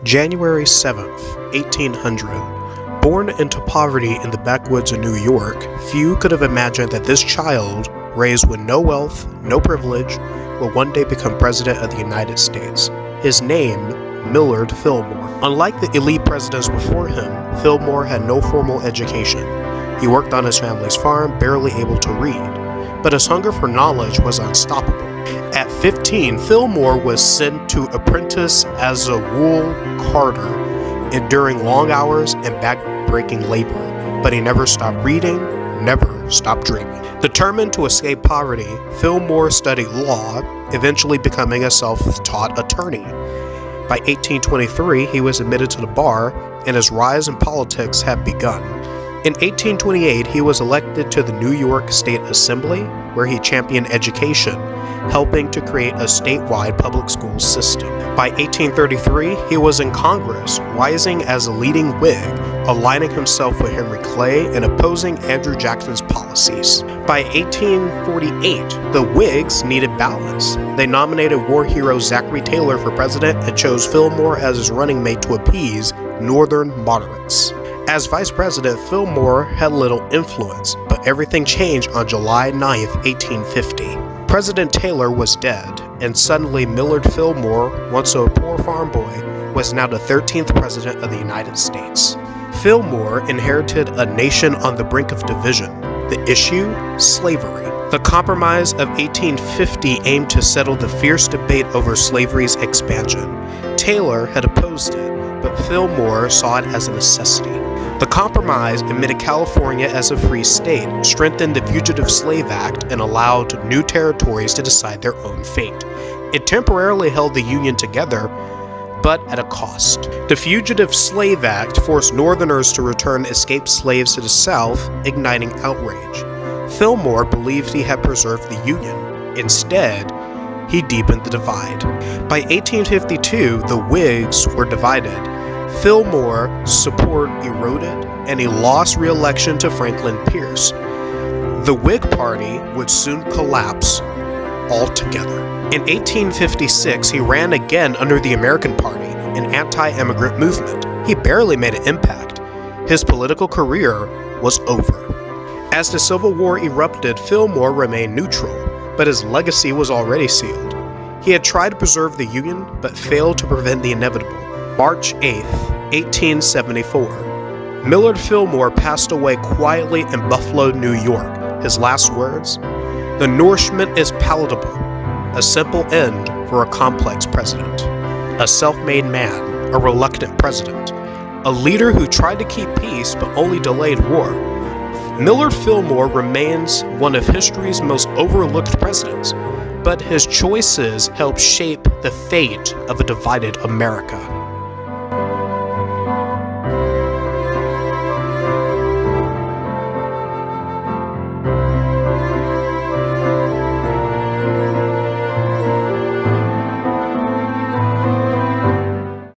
January 7th, 1800. Born into poverty in the backwoods of New York, few could have imagined that this child, raised with no wealth, no privilege, will one day become President of the United States. His name, Millard Fillmore. Unlike the elite presidents before him, Fillmore had no formal education. He worked on his family's farm, barely able to read, but his hunger for knowledge was unstoppable. At 15, Fillmore was sent to apprentice as a wool carder, enduring long hours and back-breaking labor, but he never stopped reading, never stopped dreaming. Determined to escape poverty, Fillmore studied law, eventually becoming a self-taught attorney. By 1823, he was admitted to the bar, and his rise in politics had begun. In 1828, he was elected to the New York State Assembly, where he championed education, helping to create a statewide public school system. By 1833, he was in Congress, rising as a leading Whig, aligning himself with Henry Clay and opposing Andrew Jackson's policies. By 1848, the Whigs needed balance. They nominated war hero Zachary Taylor for president and chose Fillmore as his running mate to appease Northern moderates. As vice president, Fillmore had little influence, but everything changed on July 9, 1850. President Taylor was dead, and suddenly Millard Fillmore, once a poor farm boy, was now the 13th president of the United States. Fillmore inherited a nation on the brink of division. The issue? Slavery. The Compromise of 1850 aimed to settle the fierce debate over slavery's expansion. Taylor had opposed it, but Fillmore saw it as a necessity. The Compromise admitted California as a free state, strengthened the Fugitive Slave Act, and allowed new territories to decide their own fate. It temporarily held the Union together, but at a cost. The Fugitive Slave Act forced Northerners to return escaped slaves to the South, igniting outrage. Fillmore believed he had preserved the Union. Instead, he deepened the divide. By 1852, the Whigs were divided. Fillmore's support eroded, and he lost re-election to Franklin Pierce. The Whig Party would soon collapse altogether. In 1856, he ran again under the American Party, an anti-immigrant movement. He barely made an impact. His political career was over. As the Civil War erupted, Fillmore remained neutral, but his legacy was already sealed. He had tried to preserve the Union, but failed to prevent the inevitable. March 8, 1874. Millard Fillmore passed away quietly in Buffalo, New York. His last words? "The nourishment is palatable, a simple end for a complex president." A self-made man, a reluctant president, a leader who tried to keep peace but only delayed war. Millard Fillmore remains one of history's most overlooked presidents, but his choices helped shape the fate of a divided America.